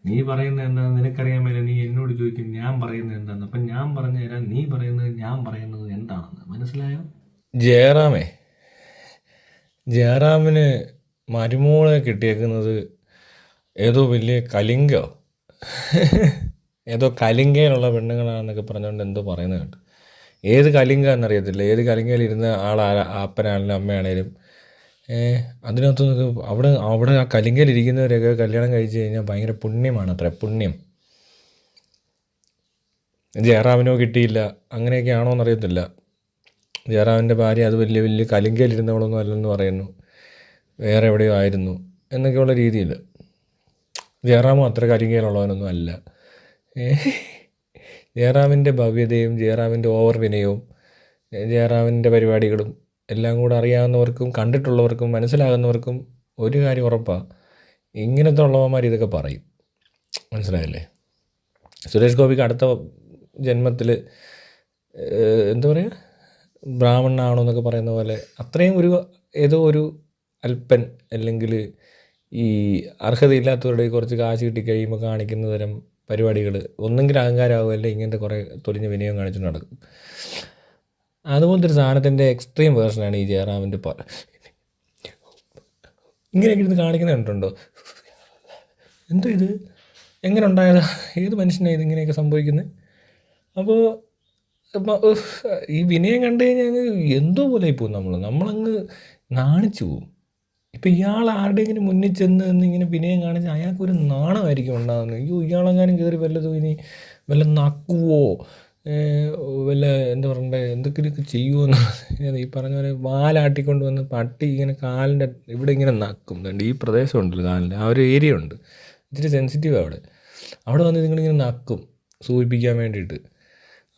നീ പറയുന്നത് എന്താണെന്ന് നിനക്കറിയാൻ മേലെ നീ എന്നോട് ചോദിക്കും ഞാൻ പറയുന്നത് എന്താണെന്ന്. അപ്പം ഞാൻ പറഞ്ഞു തരാം നീ പറയുന്നത് ഞാൻ പറയുന്നത് എന്താണെന്ന്. മനസ്സിലായോ? ജയറാമിന് മരുമോളെ കിട്ടിയേക്കുന്നത് ഏതോ വലിയ കലിംഗോ ഏതോ കലിംഗയിലുള്ള പെണ്ണുങ്ങളാണെന്നൊക്കെ പറഞ്ഞുകൊണ്ട് എന്തോ പറയുന്നത് കേട്ടു. ഏത് കലിംഗ എന്നറിയത്തില്ല. ഏത് കലിംഗയിലിരുന്ന അപ്പനാണെങ്കിലും അമ്മയാണേലും അതിനകത്ത് അവിടെ ആ കലിംഗയിലിരിക്കുന്നവരൊക്കെ കല്യാണം കഴിച്ച് കഴിഞ്ഞാൽ ഭയങ്കര പുണ്യമാണ് അത്ര. പുണ്യം. ജയറാമിനോ കിട്ടിയില്ല, അങ്ങനെയൊക്കെ ആണോ എന്നറിയത്തില്ല. ജയറാമിൻ്റെ ഭാര്യ അത് വലിയ വലിയ കലിംഗയിലിരുന്നവളൊന്നും അല്ലെന്ന് പറയുന്നു, വേറെ എവിടെയോ ആയിരുന്നു എന്നൊക്കെയുള്ള രീതിയിൽ. ജയറാമും അത്ര കലിംഗയിലുള്ളവനൊന്നും അല്ല. ജയറാമിൻ്റെ ഭവ്യതയും ജയറാമിൻ്റെ ഓവർ വിനയവും ജയറാമിൻ്റെ പരിപാടികളും എല്ലാം കൂടെ അറിയാവുന്നവർക്കും കണ്ടിട്ടുള്ളവർക്കും മനസ്സിലാകുന്നവർക്കും ഒരു കാര്യം ഉറപ്പാണ്, ഇങ്ങനത്തെ ഉള്ളവന്മാർ ഇതൊക്കെ പറയും. മനസ്സിലായല്ലേ? സുരേഷ് ഗോപിക്ക് അടുത്ത ജന്മത്തിൽ എന്താ പറയുക, ബ്രാഹ്മണനാണോ എന്നൊക്കെ പറയുന്ന പോലെ അത്രയും ഏതോ ഒരു അല്പൻ അല്ലെങ്കിൽ ഈ അർഹതയില്ലാത്തവരുടെ കുറച്ച് കാശ് കിട്ടിക്കഴിയുമ്പോൾ കാണിക്കുന്ന തരം പരിപാടികൾ ഒന്നെങ്കിൽ അഹങ്കാരമാവുമല്ല ഇങ്ങനത്തെ കുറേ തൊലിഞ്ഞ വിനയം കാണിച്ചു നടക്കും. അതുപോലത്തെ ഒരു സാധനത്തിൻ്റെ എക്സ്ട്രീം വേർഷനാണ് ഈ ജയറാമിൻ്റെ ഇങ്ങനെയൊക്കെ ഇരുന്ന് കാണിക്കുന്നത് കണ്ടിട്ടുണ്ടോ? എന്തോ ഇത് എങ്ങനെ ഉണ്ടായതാ? ഏത് മനുഷ്യനാണ് ഇതിങ്ങനെയൊക്കെ സംഭവിക്കുന്നത്? അപ്പോൾ ഈ വിനയം കണ്ടു കഴിഞ്ഞാൽ എന്തോ പോലെ പോകും നമ്മളങ്ങ് നാണിച്ചു പോവും. ഇപ്പം ഇയാൾ ആരുടെയെങ്കിലും മുന്നിൽ ചെന്ന് ഇങ്ങനെ വിനയം കാണിച്ച് അയാൾക്കൊരു നാണമായിരിക്കും ഉണ്ടാകുന്നത്. അയ്യോ ഇയാളെങ്ങാനും കയറി വല്ലതും ഇനി വല്ല നക്കുവോ വല്ല എന്താ പറയണ്ടേ എന്തൊക്കെയൊക്കെ ചെയ്യുമോ ഈ പറഞ്ഞ പോലെ വാലാട്ടിക്കൊണ്ട് വന്ന് പട്ടി ഇങ്ങനെ കാലിൻ്റെ ഇവിടെ ഇങ്ങനെ നക്കും. ഈ പ്രദേശം ഉണ്ടല്ലോ കാലിൻ്റെ ആ ഒരു ഏരിയ ഉണ്ട്, ഇച്ചിരി സെൻസിറ്റീവ് അവിടെ വന്ന് നിങ്ങളിങ്ങനെ നക്കും സൂചിപ്പിക്കാൻ വേണ്ടിയിട്ട്.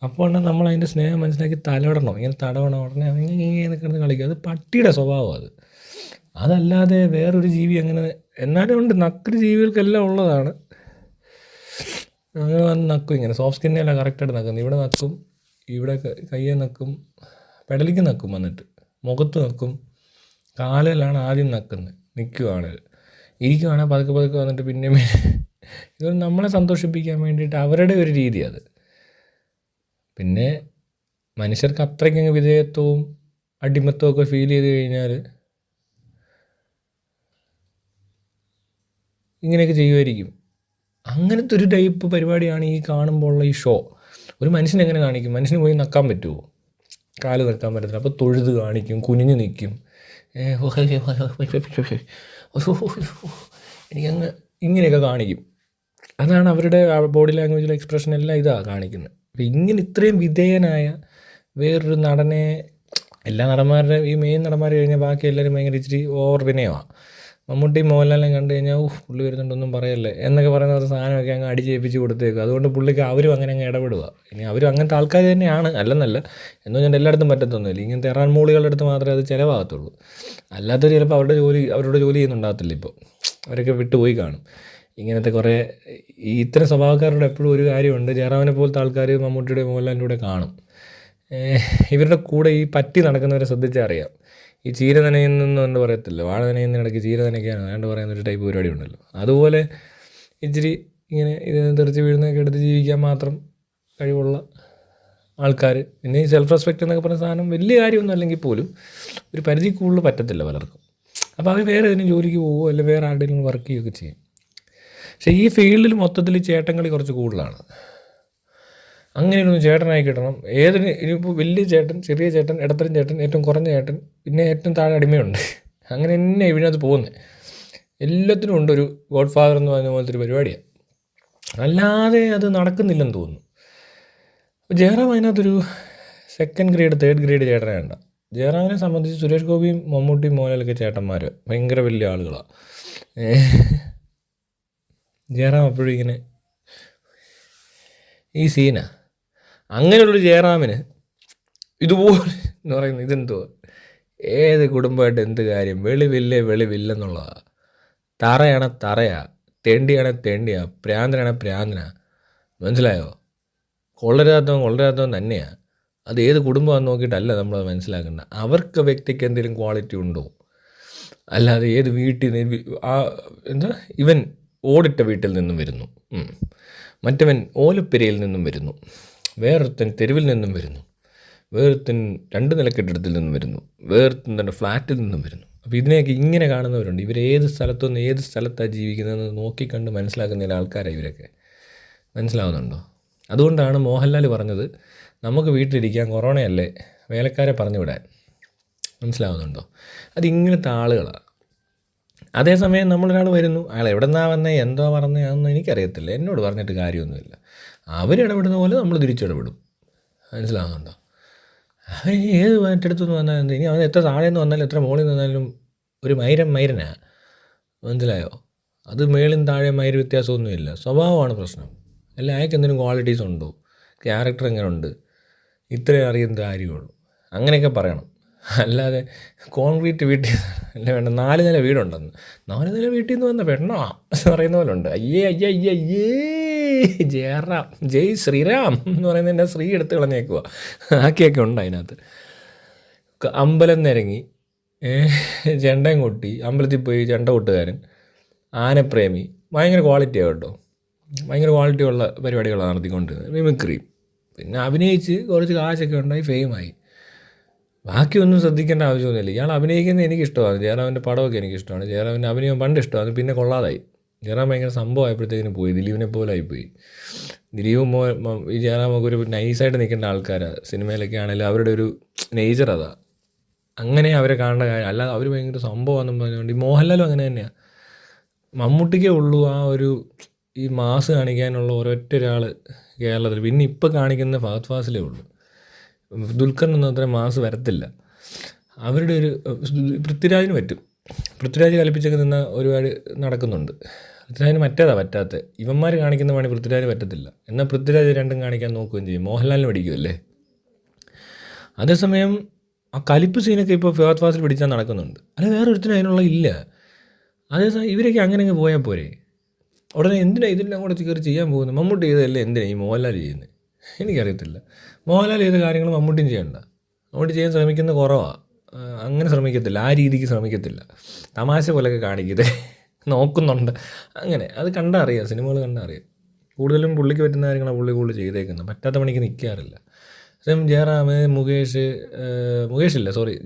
അപ്പോൾ നമ്മൾ അതിൻ്റെ സ്നേഹം മനസ്സിലാക്കി തലയിടണം, ഇങ്ങനെ തടവണം. ഉടനെ ഇങ്ങനെ കിടന്ന് കളിക്കുക. അത് പട്ടിയുടെ സ്വഭാവം. അതല്ലാതെ വേറൊരു ജീവി അങ്ങനെ എന്നാലും ഉണ്ട്. നക്കൊരു ജീവികൾക്കെല്ലാം ഉള്ളതാണ്. അങ്ങനെ വന്ന് നക്കും, ഇങ്ങനെ സോഫ്റ്റ് സ്കിന്നെല്ലാം കറക്റ്റായിട്ട് നക്കുന്നത്. ഇവിടെ നക്കും, ഇവിടെ കയ്യെ നക്കും, പെടലിക്ക് നക്കും, വന്നിട്ട് മുഖത്ത് നക്കും, കാലിലാണ് ആദ്യം നക്കുന്നത്. നിൽക്കുവാണെങ്കിൽ ഇരിക്കുവാണെങ്കിൽ പതുക്കെ പതുക്കെ വന്നിട്ട് പിന്നെ ഇതൊരു നമ്മളെ സന്തോഷിപ്പിക്കാൻ വേണ്ടിയിട്ട് അവരുടെ ഒരു രീതി അത്. പിന്നെ മനുഷ്യർക്ക് അത്രയ്ക്കങ്ങ് വിധേയത്വവും അടിമത്വവും ഒക്കെ ഫീൽ ചെയ്ത് കഴിഞ്ഞാൽ ഇങ്ങനെയൊക്കെ ചെയ്യുമായിരിക്കും. അങ്ങനത്തെ ഒരു ടൈപ്പ് പരിപാടിയാണ് ഈ കാണുമ്പോഴുള്ള ഈ ഷോ. ഒരു മനുഷ്യനെങ്ങനെ കാണിക്കും? മനുഷ്യന് പോയി നക്കാൻ പറ്റുമോ? കാല് നക്കാൻ പറ്റത്തില്ല. അപ്പോൾ തൊഴുത് കാണിക്കും, കുനിഞ്ഞ് നിൽക്കും, എനിക്കങ്ങ് ഇങ്ങനെയൊക്കെ കാണിക്കും. അതാണ് അവരുടെ ബോഡി ലാംഗ്വേജിലെ എക്സ്പ്രഷൻ എല്ലാം ഇതാണ് കാണിക്കുന്നത്. അപ്പോൾ ഇങ്ങനെ ഇത്രയും വിധേയനായ വേറൊരു നടനെ, എല്ലാ നടന്മാരുടെ ഈ മെയിൻ നടന്മാർ കഴിഞ്ഞാൽ ബാക്കി എല്ലാവരും ഭയങ്കര ഇച്ചിരി ഓവർ വിനയമാണ്. മമ്മൂട്ടി മോഹൻലാലിനെ കണ്ടു കഴിഞ്ഞാൽ പുള്ളി വരുന്നുണ്ടൊന്നും പറയല്ലേ എന്നൊക്കെ പറയുന്ന ഒരു സാധനമൊക്കെ അങ്ങ് അടിച്ചേൽപ്പിച്ച് കൊടുത്തേക്കും. അതുകൊണ്ട് പുള്ളിക്ക് അവരും അങ്ങനെ അങ്ങ് ഇടപെടുക. ഇനി അവരും അങ്ങനത്തെ ആൾക്കാർ തന്നെയാണ്, അല്ലെന്നല്ല എന്ന് ഞാൻ എല്ലായിടത്തും പറ്റത്തൊന്നുമില്ല. ഇങ്ങനത്തെ എറാൻ മൂളികളുടെ അടുത്ത് മാത്രമേ അത് ചിലവാകത്തുള്ളൂ. അല്ലാത്തവർ ചിലപ്പോൾ അവരുടെ ജോലി ചെയ്യുന്നുണ്ടാകത്തില്ല. ഇപ്പോൾ അവരൊക്കെ വിട്ടുപോയി കാണും. ഇങ്ങനത്തെ കുറേ ഇത്തരം സ്വഭാവക്കാരുടെ എപ്പോഴും ഒരു കാര്യമുണ്ട്. ജയറാമിനെ പോലത്തെ ആൾക്കാർ മമ്മൂട്ടിയുടെ മോഹൻലാലിൻ്റെ കൂടെ കാണും. ഇവരുടെ കൂടെ ഈ പറ്റി നടക്കുന്നവരെ ശ്രദ്ധിച്ചാൽ അറിയാം. ഈ ചീര നനയുന്നെന്ന് എന്ന് പറയത്തില്ല, വാഴ നനയുന്ന ഇടയ്ക്ക് ചീര നനയ്ക്കാണ് അതുകൊണ്ട് പറയുന്നൊരു ടൈപ്പ് പരിപാടി ഉണ്ടല്ലോ. അതുപോലെ ഇച്ചിരി ഇങ്ങനെ ഇത് തെറിച്ച് വീഴുന്നതൊക്കെ എടുത്ത് ജീവിക്കാൻ മാത്രം കഴിവുള്ള ആൾക്കാർ. പിന്നെ ഈ സെൽഫ് റെസ്പെക്റ്റ് എന്നൊക്കെ പറഞ്ഞ സാധനം വലിയ കാര്യമൊന്നും അല്ലെങ്കിൽ പോലും ഒരു പരിധി കൂടുതൽ പറ്റത്തില്ല പലർക്കും. അപ്പോൾ അവർ വേറെ ഏതെങ്കിലും ജോലിക്ക് പോകുമോ അല്ലെങ്കിൽ വേറെ ആരുടെയും വർക്ക് ചെയ്യുകയൊക്കെ ചെയ്യും. പക്ഷേ ഈ ഫീൽഡിൽ മൊത്തത്തിൽ ചേട്ടൻകളി കുറച്ച് കൂടുതലാണ്. അങ്ങനെയൊന്നും ചേട്ടനായി കിട്ടണം. ഇനിയിപ്പോൾ വലിയ ചേട്ടൻ, ചെറിയ ചേട്ടൻ, ഇടത്തരം ചേട്ടൻ, ഏറ്റവും കുറഞ്ഞ ചേട്ടൻ, പിന്നെ ഏറ്റവും താഴെ അടിമയുണ്ട്. അങ്ങനെ തന്നെ ഇതിനകത്ത് പോകുന്നത്. എല്ലാത്തിനും ഉണ്ടൊരു ഗോഡ് ഫാദർ എന്ന് പറയുന്ന പോലത്തെ ഒരു പരിപാടിയാണ്. അല്ലാതെ അത് നടക്കുന്നില്ലെന്ന് തോന്നുന്നു. അപ്പോൾ ജയറാം അതിനകത്തൊരു സെക്കൻഡ് ഗ്രേഡ്, തേർഡ് ഗ്രേഡ് ചേട്ടനെ വേണ്ട. ജയറാമിനെ സംബന്ധിച്ച് സുരേഷ് ഗോപിയും മമ്മൂട്ടിയും മോഹൻലാലൊക്കെ ചേട്ടന്മാർ ഭയങ്കര വലിയ ആളുകളാണ്. ജയറാം അപ്പോഴും ഇങ്ങനെ ഈ സീനാ. അങ്ങനെയുള്ളൊരു ജയറാമിന് ഇതുപോലെ എന്ന് പറയുന്നത് ഇതെന്തോ ഏത് കുടുംബമായിട്ട് എന്ത് കാര്യം? വെളിവില്ലെന്നുള്ളതാണ്. തറയാണെ തറയാ, തെണ്ടിയാണെ തെണ്ടിയാ, പ്രാന്തനാണെ പ്രാന്തനാ. മനസ്സിലായോ? കൊള്ളരാത്തവൻ തന്നെയാണ്. അത് ഏത് കുടുംബമാണെന്ന് നോക്കിയിട്ടല്ല നമ്മളത് മനസ്സിലാക്കേണ്ടത്. അവർക്ക് വ്യക്തിക്ക് എന്തെങ്കിലും ക്വാളിറ്റി ഉണ്ടോ? അല്ലാതെ ഏത് വീട്ടിൽ എന്താ ഇവൻ ഓടിട്ട വീട്ടിൽ നിന്നും വരുന്നു, മറ്റവൻ ഓലപ്പെരയിൽ നിന്നും വരുന്നു, വേറൊരുത്തൻ തെരുവിൽ നിന്നും വരുന്നു, വേറൊരുത്തൻ 2 നില കെട്ടിടത്തിൽ നിന്നും വരുന്നു, വേറൊരുത്തൻ തൻ്റെ ഫ്ലാറ്റിൽ നിന്നും വരുന്നു. അപ്പോൾ ഇതിനെയൊക്കെ ഇങ്ങനെ കാണുന്നവരുണ്ട്. ഇവരേത് സ്ഥലത്തുനിന്ന് ഏത് സ്ഥലത്താണ് ജീവിക്കുന്നതെന്ന് നോക്കിക്കണ്ട് മനസ്സിലാക്കുന്ന ചില ആൾക്കാരാണ് ഇവരൊക്കെ. മനസ്സിലാവുന്നുണ്ടോ? അതുകൊണ്ടാണ് മോഹൻലാൽ പറഞ്ഞത് നമുക്ക് വീട്ടിലിരിക്കാൻ, കൊറോണയല്ലേ, വേലക്കാരെ പറഞ്ഞു വിടാൻ. മനസ്സിലാവുന്നുണ്ടോ? അതിങ്ങനത്തെ ആളുകളാണ്. അതേസമയം നമ്മളൊരാൾ വരുന്നു, അയാൾ എവിടെ നിന്നാണ് വന്നത്, എന്തോ പറഞ്ഞത്, അതൊന്നും എനിക്കറിയത്തില്ല, എന്നോട് പറഞ്ഞിട്ട് കാര്യമൊന്നുമില്ല. അവരിടപെടുന്ന പോലെ നമ്മൾ തിരിച്ചിടപെടും. മനസ്സിലാവുന്നുണ്ടോ? അവൻ ഏത് മറ്റെടുത്തുനിന്ന് വന്നാൽ എന്ത്, ഇനി അവൻ എത്ര താഴെ നിന്ന് വന്നാലും എത്ര മുകളിൽ നിന്ന് വന്നാലും ഒരു മൈരനാണ്. മനസ്സിലായോ? അത് മേളിൽ താഴെ മൈര വ്യത്യാസമൊന്നുമില്ല, സ്വഭാവമാണ് പ്രശ്നം. അല്ല അയാൾക്ക് എന്തെങ്കിലും ക്വാളിറ്റീസ് ഉണ്ടോ, ക്യാരക്ടർ എങ്ങനെ ഉണ്ട്, ഇത്രയും അറിയുന്ന കാര്യമുള്ളൂ, അങ്ങനെയൊക്കെ പറയണം. അല്ലാതെ കോൺക്രീറ്റ് വീട്ടിൽ അല്ല വേണ്ട, 4 നില വീടുണ്ടെന്ന്, 4 നില വീട്ടിൽ നിന്ന് വന്ന പെണ്ണോ എന്ന് പറയുന്ന പോലെ ഉണ്ട്. അയ്യേ അയ്യേ അയ്യേ അയ്യേ ജയറാം, ജയ് ശ്രീറാം എന്ന് പറയുന്നതിൻ്റെ ശ്രീ എടുത്ത് കളഞ്ഞേക്കുക. ആക്കിയൊക്കെ ഉണ്ട് അതിനകത്ത്. അമ്പലം നിരങ്ങി ചെണ്ടയും കൊട്ടി, അമ്പലത്തിൽ പോയി ചെണ്ട കൊട്ടുകാരൻ, ആനപ്രേമി, ഭയങ്കര ക്വാളിറ്റിയാണ് കേട്ടോ, ഭയങ്കര ക്വാളിറ്റി ഉള്ള പരിപാടികളാണ് നടത്തിക്കൊണ്ടിരുന്നത്. മിമിക്രി, പിന്നെ അഭിനയിച്ച് കുറച്ച് കാശൊക്കെ ഉണ്ടായി, ഫെയിമായി. ബാക്കിയൊന്നും ശ്രദ്ധിക്കേണ്ട ആവശ്യമൊന്നുമില്ല. ഇയാൾ അഭിനയിക്കുന്നത് എനിക്കിഷ്ടമാണ്, ജയറാമിൻ്റെ പടമൊക്കെ എനിക്കിഷ്ടമാണ്, ജയറാമിൻ്റെ അഭിനയം പണ്ട് ഇഷ്ടമാണ്, പിന്നെ കൊള്ളാതായി. ജയറാം ഭയങ്കര സംഭവമായപ്പോഴത്തേക്കിന് പോയി, ദിലീപിനെ പോലെ ആയിപ്പോയി. ദിലീപും ഈ ജയറാമൊക്കെ ഒരു നൈസായിട്ട് നിൽക്കേണ്ട ആൾക്കാരാണ്. സിനിമയിലൊക്കെ ആണെങ്കിലും അവരുടെ ഒരു നേച്ചർ അതാണ്, അങ്ങനെ അവരെ കാണേണ്ട കാര്യം. അല്ലാതെ അവർ ഭയങ്കര സംഭവമാണെന്നും പറഞ്ഞുകൊണ്ട്. ഈ മോഹൻലാലും അങ്ങനെ തന്നെയാണ്. മമ്മൂട്ടിക്കേ ഉള്ളൂ ആ ഒരു ഈ മാസ് കാണിക്കാനുള്ള ഒരൊറ്റ ഒരാൾ കേരളത്തിൽ. പിന്നെ ഇപ്പം കാണിക്കുന്ന ഫഹദ് ഫാസിലേ ഉള്ളൂ. ദുൽഖറിനൊന്നും അത്ര മാസ് വരത്തില്ല. അവരുടെ ഒരു പൃഥ്വിരാജിന് പറ്റും. പൃഥ്വിരാജ് കൽപ്പിച്ചൊക്കെ നിന്ന് ഒരുപാട് നടക്കുന്നുണ്ട്. പൃഥ്വിരാജിന് മറ്റേതാണ് പറ്റാത്ത. ഇവന്മാർ കാണിക്കുന്ന പണി പൃഥ്വിരാജ് പറ്റത്തില്ല. എന്നാൽ പൃഥ്വിരാജ് രണ്ടും കാണിക്കാൻ നോക്കുകയും ചെയ്യും. മോഹൻലാലിന് പഠിക്കുമല്ലേ. അതേസമയം ആ കലിപ്പ് സീനൊക്കെ ഇപ്പോൾ ഫഹദ് ഫാസിൽ പിടിച്ചാൽ നടക്കുന്നുണ്ട്. അല്ല വേറെ ഒരുത്തിനും അതിനുള്ള ഇല്ല. അതേസമയം ഇവരൊക്കെ അങ്ങനെ പോയാൽ പോരെ. ഉടനെ എന്തിനാണ് ഇതെല്ലാം കൂടെ കയറി ചെയ്യാൻ പോകുന്നത്? മമ്മൂട്ടി ചെയ്തതല്ലേ എന്തിനാണ് ഈ മോഹൻലാൽ ചെയ്യുന്നത്? എനിക്കറിയത്തില്ല. മോഹൻലാൽ ചെയ്ത കാര്യങ്ങൾ മമ്മൂട്ടിയും ചെയ്യണ്ട. മമ്മൂട്ടി ചെയ്യാൻ ശ്രമിക്കുന്ന കുറവാണ്. അങ്ങനെ ശ്രമിക്കത്തില്ല, ആ രീതിക്ക് ശ്രമിക്കത്തില്ല. തമാശ പോലെയൊക്കെ കാണിക്കത്തെ നോക്കുന്നുണ്ട്. അങ്ങനെ അത് കണ്ടറിയാം, സിനിമകൾ കണ്ടറിയാം. കൂടുതലും പുള്ളിക്ക് പറ്റുന്ന കാര്യങ്ങളാണ് പുള്ളി കൂടുതൽ ചെയ്തേക്കുന്നത്. പറ്റാത്ത പണിക്ക് നിൽക്കാറില്ല. സെയിം ജയറാം,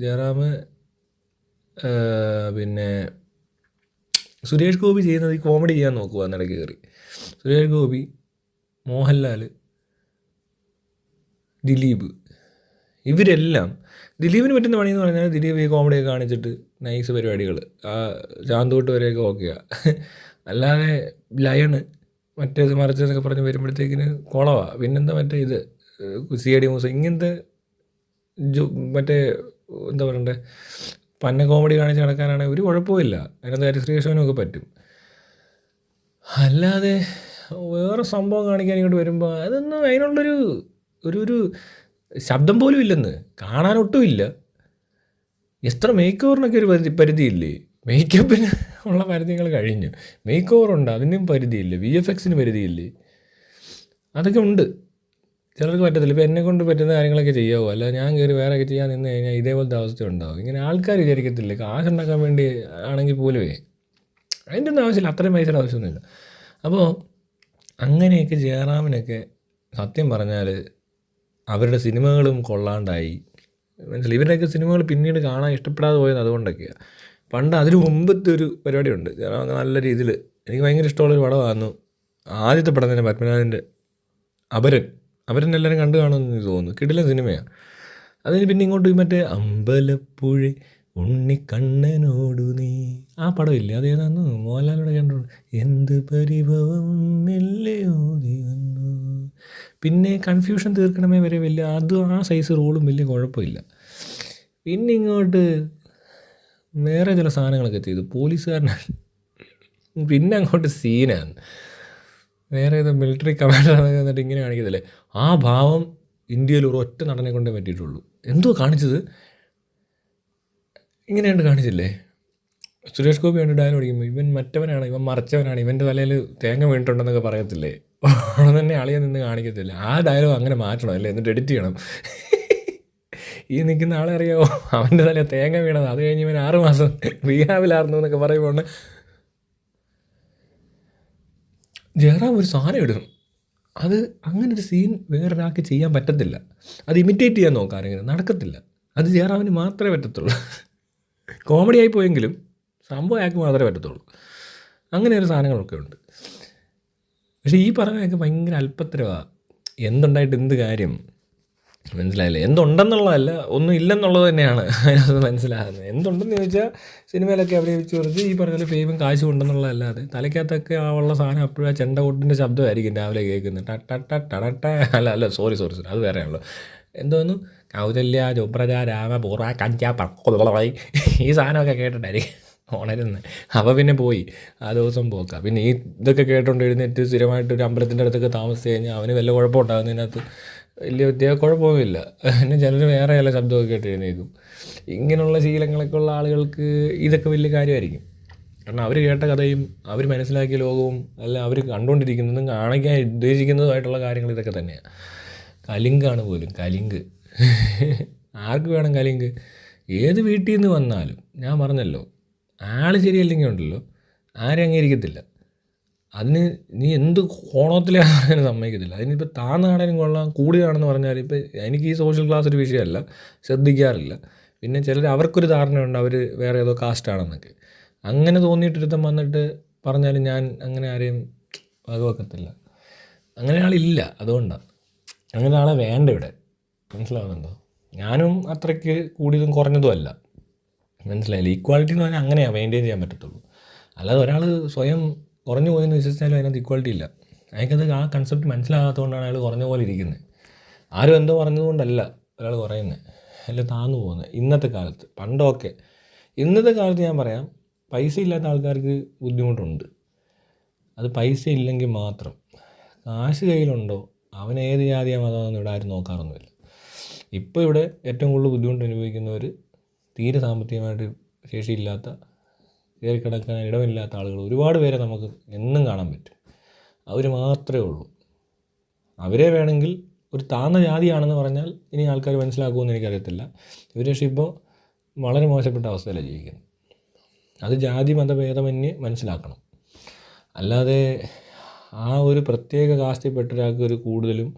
ജയറാം, പിന്നെ സുരേഷ് ഗോപി ചെയ്യുന്നത് ഈ കോമഡി ചെയ്യാൻ നോക്കുക. എന്നിടയ്ക്ക് കയറി സുരേഷ് ഗോപി, മോഹൻലാൽ, ദിലീപ്, ഇവരെല്ലാം ദിലീപിന് പറ്റുന്ന പണിയെന്ന് പറഞ്ഞാൽ ദിലീപ് ഈ കോമഡിയൊക്കെ കാണിച്ചിട്ട് നൈസ് പരിപാടികൾ, ചാന്തോട്ട് വരെയൊക്കെ ഓക്കെയാണ്. അല്ലാതെ ലയണ് മറ്റേത് മറിച്ചതെന്നൊക്കെ പറഞ്ഞ് വരുമ്പോഴത്തേക്കിന് കുളവാണ്. പിന്നെന്താ മറ്റേ ഇത് CID മൂസ, ഇങ്ങനത്തെ മറ്റേ എന്താ പറയണ്ടേ, പന്ന കോമഡി കാണിച്ച് നടക്കാനാണെങ്കിൽ ഒരു കുഴപ്പമില്ല. അതിനകത്ത് ഹരിശ്രീകൃഷ്ണനൊക്കെ പറ്റും. അല്ലാതെ വേറെ സംഭവം കാണിക്കാൻ ഇങ്ങോട്ട് വരുമ്പോൾ അതൊന്നും അതിനുള്ളൊരു ഒരു ശബ്ദം പോലും ഇല്ലെന്ന്, കാണാനൊട്ടും ഇല്ല. എത്ര മേക്ക് ഓവറിനൊക്കെ ഒരു പരിധിയില്ലേ? മേക്കപ്പിന് ഉള്ള പരിധികൾ കഴിഞ്ഞു. മേക്ക് ഓവറുണ്ട്, അതിനും പരിധിയില്ല. VFXന് പരിധിയില്ലേ? അതൊക്കെ ഉണ്ട്. ചിലർക്ക് പറ്റത്തില്ല. ഇപ്പോൾ എന്നെ കൊണ്ട് പറ്റുന്ന കാര്യങ്ങളൊക്കെ ചെയ്യാവോ, അല്ല ഞാൻ കയറി വേറെയൊക്കെ ചെയ്യാൻ നിന്ന് കഴിഞ്ഞാൽ ഇതേപോലത്തെ അവസ്ഥ ഉണ്ടാവും. ഇങ്ങനെ ആൾക്കാർ വിചാരിക്കത്തില്ല, കാശുണ്ടാക്കാൻ വേണ്ടി ആണെങ്കിൽ പോലുമേ അതിൻ്റെ ഒന്നും ആവശ്യമില്ല, അത്രയും പൈസയുടെ ആവശ്യമൊന്നുമില്ല. അപ്പോൾ അങ്ങനെയൊക്കെ ജയറാമിനൊക്കെ സത്യം പറഞ്ഞാൽ അവരുടെ സിനിമകളും കൊള്ളാണ്ടായി. മനസ്സിലായി. ഇവരുടെയൊക്കെ സിനിമകൾ പിന്നീട് കാണാൻ ഇഷ്ടപ്പെടാതെ പോയത് അതുകൊണ്ടൊക്കെയാണ്. പണ്ട് അതിന് മുമ്പത്തെ ഒരു പരിപാടിയുണ്ട്, ജയറാം നല്ല രീതിയിൽ എനിക്ക് ഭയങ്കര ഇഷ്ടമുള്ളൊരു പടമായിരുന്നു. ആദ്യത്തെ പടം തന്നെ പത്മനാഭൻ്റെ അവരൻ എല്ലാവരും കണ്ടു കാണുമെന്ന് എനിക്ക് തോന്നുന്നു. കിടിലൻ സിനിമയാണ്. അതിന് പിന്നെ ഇങ്ങോട്ട് മറ്റേ അമ്പലപ്പുഴ ഉണ്ണിക്കണ്ണനോടു നീ, ആ പടമില്ലേ, അതേതാന്ന് മോഹൻലാലിനോട് കണ്ടു. എന്ത് പരിഭവം മെല്ലെ ഓതി വന്നു. പിന്നെ കൺഫ്യൂഷൻ തീർക്കണമേ വരെ വലിയ അതും ആ സൈസ് റോളും വലിയ കുഴപ്പമില്ല. പിന്നെ ഇങ്ങോട്ട് വേറെ ചില സാധനങ്ങളൊക്കെ ചെയ്തു. പോലീസുകാരനാണ്. പിന്നെ അങ്ങോട്ട് സീനാണ്. വേറെ ഏതോ മിലിറ്ററി കമാൻഡറാണെന്നൊക്കെ എന്നിട്ട് ഇങ്ങനെ കാണിക്കത്തില്ലേ. ആ ഭാവം ഇന്ത്യയിൽ ഒരു ഒറ്റ നടനെ കൊണ്ടേ പറ്റിയിട്ടുള്ളൂ. എന്തോ കാണിച്ചത് ഇങ്ങനെയുണ്ട് കാണിച്ചില്ലേ. സുരേഷ് ഗോപി കണ്ട് ഡയലോഗ് അടിക്കുമ്പോൾ ഇവൻ മറ്റവനാണ്, ഇവൻ മറച്ചവനാണ്, ഇവൻ്റെ തലയിൽ തേങ്ങ വീണിട്ടുണ്ടെന്നൊക്കെ പറയത്തില്ലേ. അവിടെ തന്നെ അളിയെ നിന്ന് കാണിക്കത്തില്ല. ആ ഡയലോഗ് അങ്ങനെ മാറ്റണം അല്ലേ, എന്നിട്ട് എഡിറ്റ് ചെയ്യണം. ഈ നിൽക്കുന്ന ആളെ അറിയാമോ, അവൻ്റെ തലയിൽ തേങ്ങ വീണത്, അത് കഴിഞ്ഞ് ഇവൻ 6 മാസം റീഹാബിലായിരുന്നു എന്നൊക്കെ പറയുമ്പോൾ ജയറാം ഒരു സാധനം ഇടും, അത് അങ്ങനൊരു സീൻ വേറൊരാൾക്ക് ചെയ്യാൻ പറ്റത്തില്ല. അത് ഇമിറ്റേറ്റ് ചെയ്യാൻ നോക്കാറെങ്കിലും നടക്കത്തില്ല. അത് ജയറാമിന് മാത്രമേ പറ്റത്തുള്ളൂ. കോമഡി ആയി പോയെങ്കിലും സംഭവം അയാൾക്ക് മാത്രമേ പറ്റത്തുള്ളൂ. അങ്ങനെ ഒരു സാധനങ്ങളൊക്കെ ഉണ്ട്. പക്ഷേ ഈ പറഞ്ഞതൊക്കെ ഭയങ്കര അല്പത്തരമാണ്. എന്തുണ്ടായിട്ട് എന്ത് കാര്യം, മനസ്സിലായില്ലേ? എന്തുണ്ടെന്നുള്ളതല്ല, ഒന്നും ഇല്ലെന്നുള്ളത് തന്നെയാണ് അതിനകത്ത് മനസ്സിലാകുന്നത്. എന്തുണ്ടെന്ന് ചോദിച്ചാൽ സിനിമയിലൊക്കെ അഭിനയിച്ച് കുറച്ച് ഈ പറഞ്ഞ പോലെ ഫെയിമും കാശും ഉണ്ടെന്നുള്ളതല്ലാതെ തലയ്ക്കകത്തൊക്കെ ആ ഉള്ള സാധനം അപ്പോഴും ആ ചെണ്ട കൊട്ടിൻ്റെ ശബ്ദമായിരിക്കും രാവിലെ കേൾക്കുന്നത്. ടട്ട അല്ല സോറി അത് വേറെയാണല്ലോ. എന്തോന്നു കൗസല്യ ജുബ്രജ രാമ പൂർവ കഞ്ച പറ ഈ സാധനമൊക്കെ കേട്ടിട്ടായിരിക്കും ഉണരുന്നത്. അപ്പോൾ പിന്നെ പോയി ആ ദിവസം പോക്കാം. പിന്നെ ഈ ഇതൊക്കെ കേട്ടോണ്ട് എഴുന്നേറ്റ് സ്ഥിരമായിട്ട് ഒരു അമ്പലത്തിൻ്റെ അടുത്തൊക്കെ താമസിച്ച് കഴിഞ്ഞാൽ അവന് വല്ല കുഴപ്പമുണ്ടാകുന്നതിനകത്ത് വലിയ കുഴപ്പമൊന്നുമില്ല. പിന്നെ ചിലർ വേറെ ചില ശബ്ദമൊക്കെ കേട്ട് എഴുന്നേക്കും. ഇങ്ങനെയുള്ള ശീലങ്ങളൊക്കെ ഉള്ള ആളുകൾക്ക് ഇതൊക്കെ വലിയ കാര്യമായിരിക്കും. കാരണം അവർ കേട്ട കഥയും അവർ മനസ്സിലാക്കിയ ലോകവും അല്ല അവർ കണ്ടുകൊണ്ടിരിക്കുന്നതും കാണിക്കാൻ ഉദ്ദേശിക്കുന്നതുമായിട്ടുള്ള കാര്യങ്ങൾ ഇതൊക്കെ തന്നെയാണ്. കലിങ്കാണ് പോലും, കലിങ്ക്. ആർക്ക് വേണം കലിങ്ക്? ഏത് വീട്ടിൽ നിന്ന് വന്നാലും ഞാൻ പറഞ്ഞല്ലോ, ആൾ ശരിയല്ലെങ്കിൽ ഉണ്ടല്ലോ ആരും അംഗീകരിക്കത്തില്ല. അതിന് നീ എന്ത് കോണത്തിലാണെന്ന് സമ്മതിക്കത്തില്ല. അതിനിപ്പോൾ താന്നാണേലും കൊള്ളാം, കൂടിയാണെന്ന് പറഞ്ഞാൽ ഇപ്പം എനിക്ക് ഈ സോഷ്യൽ ക്ലാസ് ഒരു വിഷയമല്ല, ശ്രദ്ധിക്കാറില്ല. പിന്നെ ചിലർ അവർക്കൊരു ധാരണയുണ്ട് അവർ വേറെ ഏതോ കാസ്റ്റാണെന്നൊക്കെ. അങ്ങനെ തോന്നിയിട്ടൊരുത്തം വന്നിട്ട് പറഞ്ഞാലും ഞാൻ അങ്ങനെ ആരെയും വകവെക്കത്തില്ല. അങ്ങനെ ആളില്ല, അതുകൊണ്ടാണ്. അങ്ങനെ ആളെ വേണ്ട ഇവിടെ, മനസ്സിലാവുന്നുണ്ടോ? ഞാനും അത്രയ്ക്ക് കൂടിയതും കുറഞ്ഞതും അല്ല, മനസ്സിലായില്ല. ഈക്വാലിറ്റി എന്ന് പറഞ്ഞാൽ അങ്ങനെയാണ് മെയിൻറ്റെയിൻ ചെയ്യാൻ പറ്റത്തുള്ളൂ. അല്ലാതെ ഒരാൾ സ്വയം കുറഞ്ഞു പോയെന്ന് വിശ്വസിച്ചാലും അതിനകത്ത് ഈക്വാലിറ്റി ഇല്ല. അയാൾക്കത് ആ കൺസെപ്റ്റ് മനസ്സിലാകാത്തതുകൊണ്ടാണ് അയാൾ കുറഞ്ഞ പോലെ ഇരിക്കുന്നത്. ആരും എന്തോ പറഞ്ഞതുകൊണ്ടല്ല ഒരാൾ കുറയുന്നത്, അല്ല താന്നു പോകുന്നത്. ഇന്നത്തെ കാലത്ത്, പണ്ടൊക്കെ, ഇന്നത്തെ കാലത്ത് ഞാൻ പറയാം, പൈസ ഇല്ലാത്ത ആൾക്കാർക്ക് ബുദ്ധിമുട്ടുണ്ട്. അത് പൈസ ഇല്ലെങ്കിൽ മാത്രം. കാശ് കയ്യിലുണ്ടോ അവൻ ഏത് ജാതിയാ മതമാണെന്ന് ഇവിടെ ആരും നോക്കാറൊന്നുമില്ല. ഇപ്പോൾ ഇവിടെ ഏറ്റവും കൂടുതൽ ബുദ്ധിമുട്ട് അനുഭവിക്കുന്നവർ തീരെ സാമ്പത്തികമായിട്ട് ശേഷിയില്ലാത്ത, കയറി കിടക്കാൻ ഇടമില്ലാത്ത ആളുകൾ ഒരുപാട് പേരെ നമുക്ക് എന്നും കാണാൻ പറ്റും. അവർ മാത്രമേ ഉള്ളൂ. അവരെ വേണമെങ്കിൽ ഒരു താഴ്ന്ന ജാതിയാണെന്ന് പറഞ്ഞാൽ ഇനി ആൾക്കാർ മനസ്സിലാക്കുമെന്ന് എനിക്കറിയത്തില്ല. ഇവർ പക്ഷേ ഇപ്പോൾ വളരെ മോശപ്പെട്ട അവസ്ഥയിലാണ് ജീവിക്കുന്നത്. അത് ജാതി മതഭേദമന്യേ മനസ്സിലാക്കണം. അല്ലാതെ ആ ഒരു പ്രത്യേക കാസ്റ്റിൽപ്പെട്ട ഒരാൾക്ക് ഒരു കൂടുതലും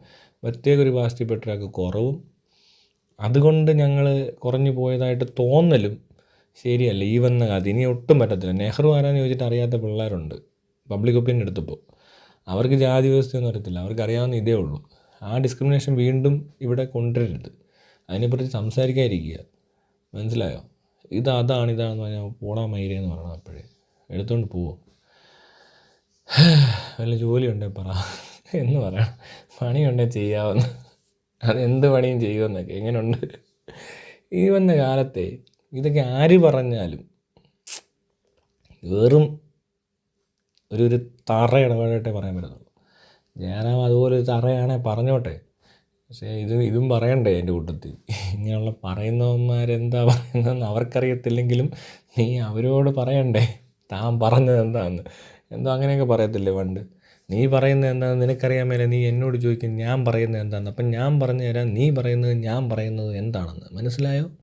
പ്രത്യേക ഒരു കാസ്റ്റിൽപ്പെട്ട ഒരാൾക്ക് കുറവും അതുകൊണ്ട് ഞങ്ങൾ കുറഞ്ഞു പോയതായിട്ട് തോന്നലും ശരിയല്ല. ഈ വന്ന കാലത്ത് ഇനി ഒട്ടും പറ്റത്തില്ല. നെഹ്റു ആരാന്ന് ചോദിച്ചിട്ട് അറിയാത്ത പിള്ളേരുണ്ട് പബ്ലിക് ഒപ്പീനിയൻ എടുത്തപ്പോൾ. അവർക്ക് ജാതി വ്യവസ്ഥയൊന്നും അറിയത്തില്ല, അവർക്ക് അറിയാവുന്ന ഇതേ ഉള്ളൂ. ആ ഡിസ്ക്രിമിനേഷൻ വീണ്ടും ഇവിടെ കൊണ്ടുവരരുത്, അതിനെപ്പറ്റി സംസാരിക്കാതിരിക്കുക, മനസ്സിലായോ? ഇതാണെന്ന് പറഞ്ഞാൽ പോടാ മൈരേന്ന് പറയണം. അപ്പോഴേ എടുത്തുകൊണ്ട് പോവും. വല്ല ജോലിയുണ്ടേ പറ എന്ന് പറയണം. പണിയുണ്ടേ ചെയ്യാവുന്ന, അതെന്ത് പണിയും ചെയ്യുമെന്നൊക്കെ. എങ്ങനെയുണ്ട് ഈ വന്ന കാലത്തെ ഇതൊക്കെ ആര് പറഞ്ഞാലും വെറും ഒരു തറ ഇടപാടായിട്ടേ പറയാൻ പറ്റത്തുള്ളൂ. ജയറാം അതുപോലെ ഒരു തറയാണേ പറഞ്ഞോട്ടെ, പക്ഷേ ഇതും പറയണ്ടേ എൻ്റെ കൂട്ടത്തിൽ. ഇങ്ങനെയുള്ള പറയുന്നവന്മാരെന്താ പറയുന്നതെന്ന് അവർക്കറിയത്തില്ലെങ്കിലും നീ അവരോട് പറയണ്ടേ താൻ പറഞ്ഞത് എന്താണെന്ന്. എന്തോ അങ്ങനെയൊക്കെ പറയത്തില്ലേ പണ്ട്, നീ പറയുന്നത് എന്താണെന്ന് നിനക്കറിയാൻ മേലെ നീ എന്നോട് ചോദിക്കും ഞാൻ പറയുന്നത് എന്താണെന്ന്. അപ്പം ഞാൻ പറഞ്ഞു തരാം നീ പറയുന്നത് ഞാൻ പറയുന്നത് എന്താണെന്ന്. മനസ്സിലായോ?